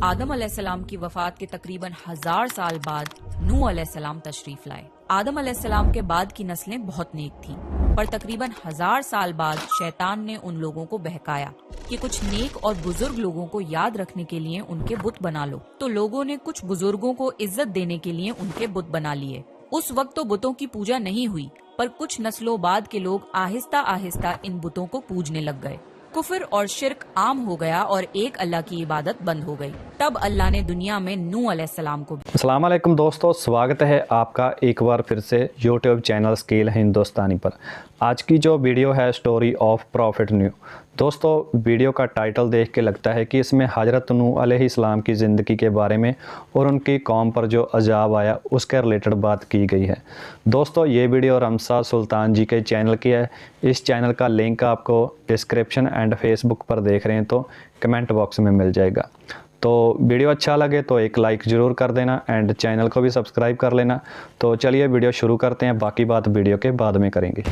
آدم علیہ السلام کی وفات کے تقریباً 1000 سال بعد نوح علیہ السلام تشریف لائے۔ آدم علیہ السلام کے بعد کی نسلیں بہت نیک تھیں، پر تقریباً 1000 سال بعد شیطان نے ان لوگوں کو بہکایا کہ کچھ نیک اور بزرگ لوگوں کو یاد رکھنے کے لیے ان کے بت بنا لو، تو لوگوں نے کچھ بزرگوں کو عزت دینے کے لیے ان کے بت بنا لیے۔ اس وقت تو بتوں کی پوجا نہیں ہوئی، پر کچھ نسلوں بعد کے لوگ آہستہ آہستہ ان بتوں کو پوجنے لگ گئے۔ کفر اور شرک عام ہو گیا اور ایک اللہ کی عبادت بند ہو گئی۔ تب اللہ نے دنیا میں نوح علیہ السلام کو السلام علیکم دوستو، سواگت ہے آپ کا ایک بار پھر سے یوٹیوب چینل اسکیل ہندوستانی پر۔ آج کی جو ویڈیو ہے اسٹوری آف پروفٹ نوح۔ دوستو ویڈیو کا ٹائٹل دیکھ کے لگتا ہے کہ اس میں حضرت نوح علیہ السلام کی زندگی کے بارے میں اور ان کی قوم پر جو عذاب آیا اس کے ریلیٹڈ بات کی گئی ہے۔ دوستو یہ ویڈیو رمسا سلطان جی کے چینل کی ہے۔ اس چینل کا لنک آپ کو ڈسکرپشن اینڈ فیس بک پر دیکھ رہے ہیں تو کمنٹ باکس میں مل جائے گا۔ تو ویڈیو اچھا لگے تو ایک لائک ضرور کر دینا اینڈ چینل کو بھی سبسکرائب کر لینا۔ تو چلیے ویڈیو شروع کرتے ہیں، باقی بات ویڈیو کے بعد میں کریں گے۔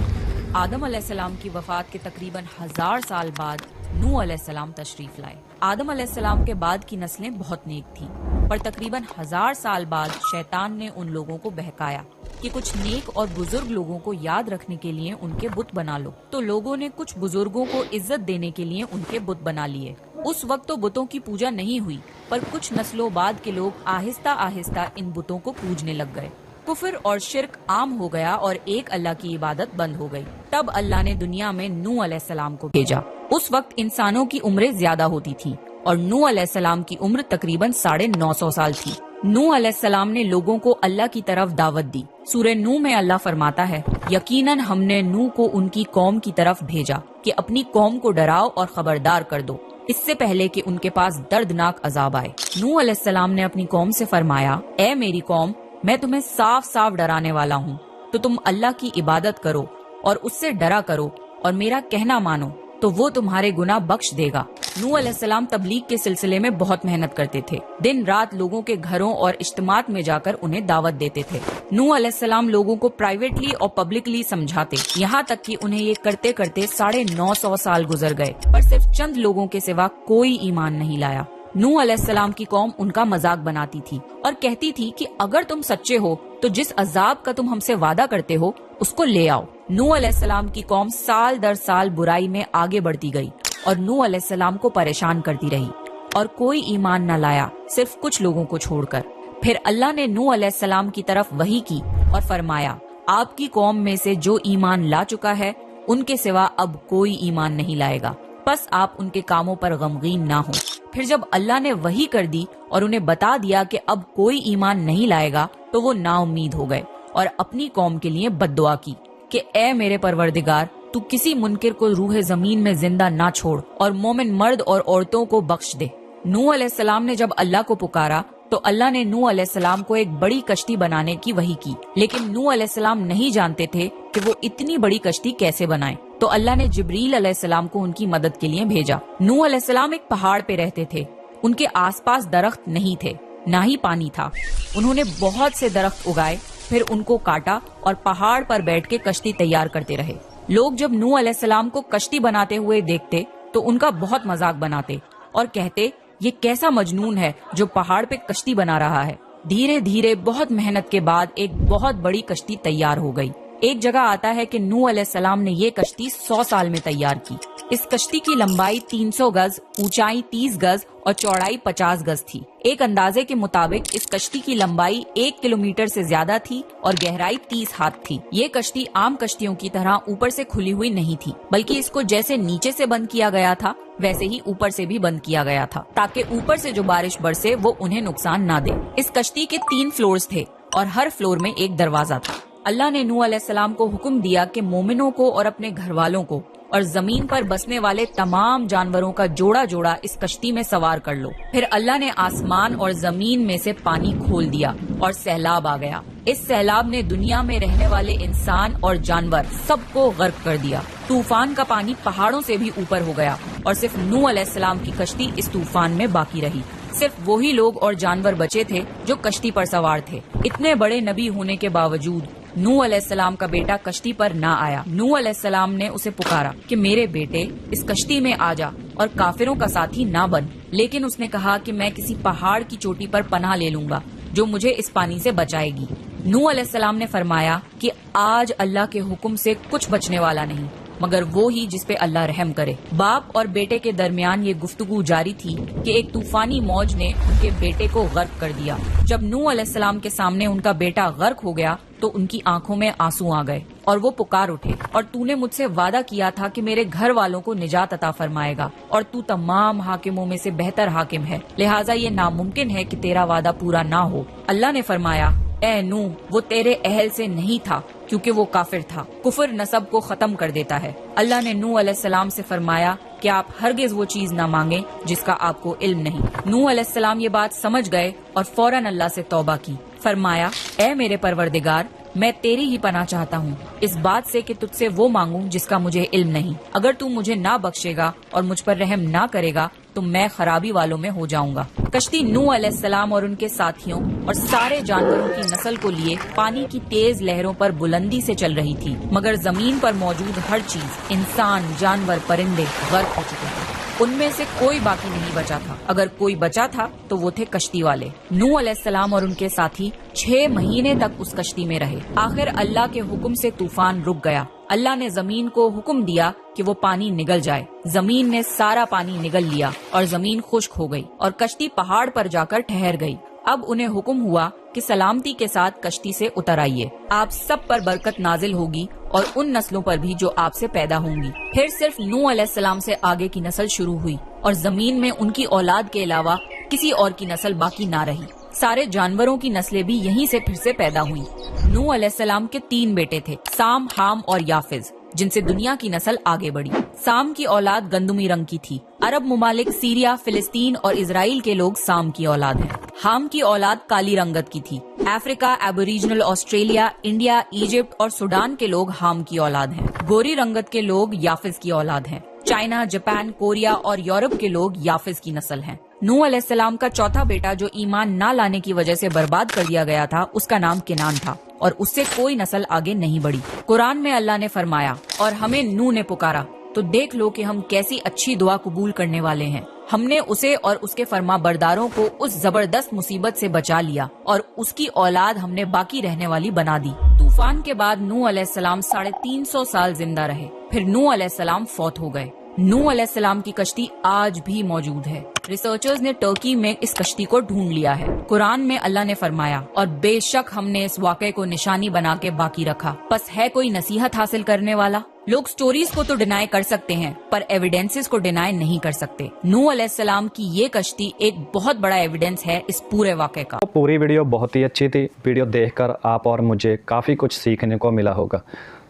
آدم علیہ السلام کی وفات کے تقریباً 1000 سال بعد نوح علیہ السلام تشریف لائے۔ آدم علیہ السلام کے بعد کی نسلیں بہت نیک تھیں، پر تقریباً 1000 سال بعد شیطان نے ان لوگوں کو بہکایا کہ کچھ نیک اور بزرگ لوگوں کو یاد رکھنے کے لیے ان کے بت بنا لو، تو لوگوں نے کچھ بزرگوں کو عزت دینے کے لیے ان کے بت بنا لیے۔ اس وقت تو بتوں کی پوجا نہیں ہوئی، پر کچھ نسلوں بعد کے لوگ آہستہ آہستہ ان بتوں کو پوجنے لگ گئے۔ کفر اور شرک عام ہو گیا اور ایک اللہ کی عبادت بند ہو گئی۔ تب اللہ نے دنیا میں نوح علیہ السلام کو بھیجا۔ اس وقت انسانوں کی عمریں زیادہ ہوتی تھیں اور نوح علیہ السلام کی عمر تقریباً 950 سال تھی۔ نوح علیہ السلام نے لوگوں کو اللہ کی طرف دعوت دی۔ سورہ نوح میں اللہ فرماتا ہے، یقیناً ہم نے نوح کو ان کی قوم کی طرف بھیجا کہ اپنی قوم کو ڈراؤ اور خبردار کر دو، اس سے پہلے کہ ان کے پاس دردناک عذاب آئے۔ نوح علیہ السلام نے اپنی قوم سے فرمایا، اے میری قوم، میں تمہیں صاف صاف ڈرانے والا ہوں، تو تم اللہ کی عبادت کرو اور اس سے ڈرا کرو اور میرا کہنا مانو تو وہ تمہارے گناہ بخش دے گا۔ نوح علیہ السلام تبلیغ کے سلسلے میں بہت محنت کرتے تھے، دن رات لوگوں کے گھروں اور اجتماعات میں جا کر انہیں دعوت دیتے تھے۔ نوح علیہ السلام لوگوں کو پرائیویٹلی اور پبلکلی سمجھاتے، یہاں تک کہ انہیں یہ کرتے کرتے 950 سال گزر گئے، پر صرف چند لوگوں کے سوا کوئی ایمان نہیں لایا۔ نوح علیہ السلام کی قوم ان کا مذاق بناتی تھی اور کہتی تھی کہ اگر تم سچے ہو تو جس عذاب کا تم ہم سے وعدہ کرتے ہو اس کو لے آؤ۔ نوح علیہ السلام کی قوم سال در سال برائی میں آگے بڑھتی گئی اور نوح علیہ السلام کو پریشان کرتی رہی اور کوئی ایمان نہ لایا، صرف کچھ لوگوں کو چھوڑ کر۔ پھر اللہ نے نوح علیہ السلام کی طرف وحی کی اور فرمایا، آپ کی قوم میں سے جو ایمان لا چکا ہے ان کے سوا اب کوئی ایمان نہیں لائے گا، بس آپ ان کے کاموں پر غمگین نہ ہوں۔ پھر جب اللہ نے وحی کر دی اور انہیں بتا دیا کہ اب کوئی ایمان نہیں لائے گا تو وہ نا امید ہو گئے اور اپنی قوم کے لیے بد دعا کی کہ اے میرے پروردگار، تو کسی منکر کو روح زمین میں زندہ نہ چھوڑ اور مومن مرد اور عورتوں کو بخش دے۔ نوح علیہ السلام نے جب اللہ کو پکارا تو اللہ نے نوح علیہ السلام کو ایک بڑی کشتی بنانے کی وحی کی، لیکن نوح علیہ السلام نہیں جانتے تھے کہ وہ اتنی بڑی کشتی کیسے بنائیں، تو اللہ نے جبریل علیہ السلام کو ان کی مدد کے لیے بھیجا۔ نوح علیہ السلام ایک پہاڑ پہ رہتے تھے، ان کے آس پاس درخت نہیں تھے، نہ ہی پانی تھا۔ انہوں نے بہت سے درخت اگائے، پھر ان کو کاٹا اور پہاڑ پر بیٹھ کے کشتی تیار کرتے رہے۔ لوگ جب نوح علیہ السلام کو کشتی بناتے ہوئے دیکھتے تو ان کا بہت مذاق بناتے اور کہتے، یہ کیسا مجنون ہے جو پہاڑ پہ کشتی بنا رہا ہے۔ دھیرے دھیرے بہت محنت کے بعد ایک بہت بڑی کشتی تیار ہو گئی۔ ایک جگہ آتا ہے کہ نوح علیہ السلام نے یہ کشتی 100 سال میں تیار کی۔ اس کشتی کی لمبائی 300 گز، اونچائی 30 گز اور چوڑائی 50 گز تھی۔ ایک اندازے کے مطابق اس کشتی کی لمبائی 1 کلومیٹر سے زیادہ تھی اور گہرائی 30 ہاتھ تھی۔ یہ کشتی عام کشتیوں کی طرح اوپر سے کھلی ہوئی نہیں تھی، بلکہ اس کو جیسے نیچے سے بند کیا گیا تھا ویسے ہی اوپر سے بھی بند کیا گیا تھا، تاکہ اوپر سے جو بارش برسے وہ انہیں نقصان نہ دے۔ اس کشتی کے 3 فلورز تھے اور ہر فلور میں ایک دروازہ تھا۔ اللہ نے نوح علیہ السلام کو حکم دیا کہ مومنوں کو اور اپنے گھر والوں کو اور زمین پر بسنے والے تمام جانوروں کا جوڑا جوڑا اس کشتی میں سوار کر لو۔ پھر اللہ نے آسمان اور زمین میں سے پانی کھول دیا اور سیلاب آ گیا۔ اس سیلاب نے دنیا میں رہنے والے انسان اور جانور سب کو غرق کر دیا۔ طوفان کا پانی پہاڑوں سے بھی اوپر ہو گیا اور صرف نوح علیہ السلام کی کشتی اس طوفان میں باقی رہی۔ صرف وہی لوگ اور جانور بچے تھے جو کشتی پر سوار تھے۔ اتنے بڑے نبی ہونے کے باوجود نوح علیہ السلام کا بیٹا کشتی پر نہ آیا۔ نوح علیہ السلام نے اسے پکارا کہ میرے بیٹے اس کشتی میں آ جا اور کافروں کا ساتھی نہ بن۔ لیکن اس نے کہا کہ میں کسی پہاڑ کی چوٹی پر پناہ لے لوں گا جو مجھے اس پانی سے بچائے گی۔ نوح علیہ السلام نے فرمایا کہ آج اللہ کے حکم سے کچھ بچنے والا نہیں مگر وہ ہی جس پہ اللہ رحم کرے۔ باپ اور بیٹے کے درمیان یہ گفتگو جاری تھی کہ ایک طوفانی موج نے ان کے بیٹے کو غرق کر دیا۔ جب نوح علیہ السلام کے سامنے ان کا بیٹا غرق ہو گیا تو ان کی آنکھوں میں آنسو آ گئے اور وہ پکار اٹھے، اور تو نے مجھ سے وعدہ کیا تھا کہ میرے گھر والوں کو نجات عطا فرمائے گا، اور تو تمام حاکموں میں سے بہتر حاکم ہے، لہٰذا یہ ناممکن ہے کہ تیرا وعدہ پورا نہ ہو۔ اللہ نے فرمایا، اے نوح، وہ تیرے اہل سے نہیں تھا کیونکہ وہ کافر تھا۔ کفر نسب کو ختم کر دیتا ہے۔ اللہ نے نوح علیہ السلام سے فرمایا کہ آپ ہرگز وہ چیز نہ مانگیں جس کا آپ کو علم نہیں۔ نوح علیہ السلام یہ بات سمجھ گئے اور فوراً اللہ سے توبہ کی۔ فرمایا، اے میرے پروردگار، میں تیری ہی پناہ چاہتا ہوں اس بات سے کہ تجھ سے وہ مانگوں جس کا مجھے علم نہیں۔ اگر تو مجھے نہ بخشے گا اور مجھ پر رحم نہ کرے گا تو میں خرابی والوں میں ہو جاؤں گا۔ کشتی نوح علیہ السلام اور ان کے ساتھیوں اور سارے جانوروں کی نسل کو لیے پانی کی تیز لہروں پر بلندی سے چل رہی تھی، مگر زمین پر موجود ہر چیز، انسان، جانور، پرندے غرق ہو چکے تھے۔ ان میں سے کوئی باقی نہیں بچا تھا، اگر کوئی بچا تھا تو وہ تھے کشتی والے۔ نوح علیہ السلام اور ان کے ساتھی 6 مہینے تک اس کشتی میں رہے۔ آخر اللہ کے حکم سے طوفان رک گیا۔ اللہ نے زمین کو حکم دیا کہ وہ پانی نگل جائے۔ زمین نے سارا پانی نگل لیا اور زمین خشک ہو گئی اور کشتی پہاڑ پر جا کر ٹھہر گئی۔ اب انہیں حکم ہوا کہ سلامتی کے ساتھ کشتی سے اتر آئیے، آپ سب پر برکت نازل ہوگی اور ان نسلوں پر بھی جو آپ سے پیدا ہوں گی۔ پھر صرف نوح علیہ السلام سے آگے کی نسل شروع ہوئی اور زمین میں ان کی اولاد کے علاوہ کسی اور کی نسل باقی نہ رہی۔ سارے جانوروں کی نسلیں بھی یہیں سے پھر سے پیدا ہوئیں۔ نوح علیہ السلام کے 3 بیٹے تھے، سام، حام اور یافز، جن سے دنیا کی نسل آگے بڑھی۔ سام کی اولاد گندمی رنگ کی تھی۔ عرب ممالک سیریا، فلسطین اور اسرائیل کے لوگ سام کی اولاد ہیں۔ حام کی اولاد کالی رنگت کی تھی۔ افریقہ، ایبوریجنل آسٹریلیا، انڈیا، ایجپٹ اور سوڈان کے لوگ حام کی اولاد ہیں۔ گوری رنگت کے لوگ یافز کی اولاد ہیں۔ چائنا، جاپان، کوریا اور یورپ کے لوگ یافز کی نسل ہیں۔ نوح علیہ السلام کا چوتھا بیٹا جو ایمان نہ لانے کی وجہ سے برباد کر دیا گیا تھا، اس کا نام کنان تھا اور اس سے کوئی نسل آگے نہیں بڑھی۔ قرآن میں اللہ نے فرمایا، اور ہمیں نوح نے پکارا تو دیکھ لو کہ ہم کیسی اچھی دعا قبول کرنے والے ہیں۔ ہم نے اسے اور اس کے فرما برداروں کو اس زبردست مصیبت سے بچا لیا اور اس کی اولاد ہم نے باقی رہنے والی بنا دی۔ طوفان کے بعد نوح علیہ السلام 350 سال زندہ رہے، پھر نوح علیہ السلام فوت ہو گئے۔ نوح علیہ السلام کی کشتی آج بھی موجود ہے۔ ریسرچرز نے ترکی میں اس کشتی کو ڈھونڈ لیا ہے۔ قرآن میں اللہ نے فرمایا، اور بے شک ہم نے اس واقعے کو نشانی بنا کے باقی رکھا، پس ہے کوئی نصیحت حاصل کرنے والا؟ لوگ سٹوریز کو تو ڈینائی کر سکتے ہیں پر ایویڈنسز کو ڈینائی نہیں کر سکتے۔ نوح علیہ السلام کی یہ کشتی ایک بہت بڑا ایویڈنس ہے اس پورے واقعے کا۔ پوری ویڈیو بہت ہی اچھی تھی۔ ویڈیو دیکھ کر آپ اور مجھے کافی کچھ سیکھنے کو ملا ہوگا۔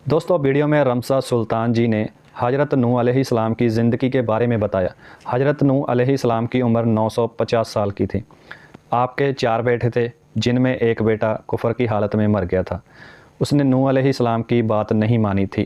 دوستو، ویڈیو میں رمسا سلطان جی نے حضرت نوح علیہ السلام کی زندگی کے بارے میں بتایا۔ حضرت نوح علیہ السلام کی عمر 950 سال کی تھی۔ آپ کے 4 بیٹے تھے، جن میں ایک بیٹا کفر کی حالت میں مر گیا تھا۔ اس نے نوح علیہ السلام کی بات نہیں مانی تھی۔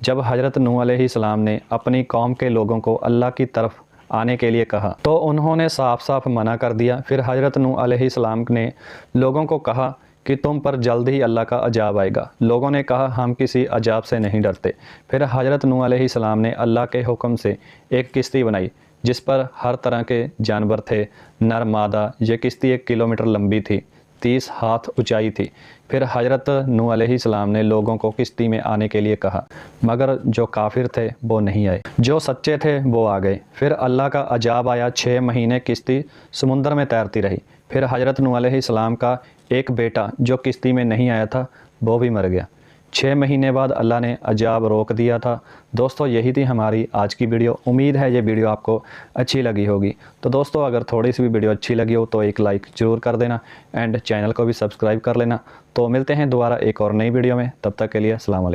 جب حضرت نوح علیہ السلام نے اپنی قوم کے لوگوں کو اللہ کی طرف آنے کے لیے کہا تو انہوں نے صاف صاف منع کر دیا۔ پھر حضرت نوح علیہ السلام نے لوگوں کو کہا کہ تم پر جلد ہی اللہ کا عذاب آئے گا۔ لوگوں نے کہا ہم کسی عذاب سے نہیں ڈرتے۔ پھر حضرت نوح علیہ السلام نے اللہ کے حکم سے ایک کشتی بنائی جس پر ہر طرح کے جانور تھے، نر مادہ۔ یہ کشتی 1 کلومیٹر لمبی تھی، 30 ہاتھ اونچائی تھی۔ پھر حضرت نوح علیہ السلام نے لوگوں کو کشتی میں آنے کے لیے کہا، مگر جو کافر تھے وہ نہیں آئے، جو سچے تھے وہ آ گئے۔ پھر اللہ کا عذاب آیا۔ 6 مہینے کشتی سمندر میں تیرتی رہی۔ پھر حضرت نوح علیہ السلام کا ایک بیٹا جو کشتی میں نہیں آیا تھا وہ بھی مر گیا۔ 6 مہینے بعد اللہ نے عذاب روک دیا تھا۔ دوستو، یہی تھی ہماری آج کی ویڈیو۔ امید ہے یہ ویڈیو آپ کو اچھی لگی ہوگی۔ تو دوستو، اگر تھوڑی سی بھی ویڈیو اچھی لگی ہو تو ایک لائک ضرور کر دینا اینڈ چینل کو بھی سبسکرائب کر لینا۔ تو ملتے ہیں دوبارہ ایک اور نئی ویڈیو میں، تب تک کے لیے السلام علیکم۔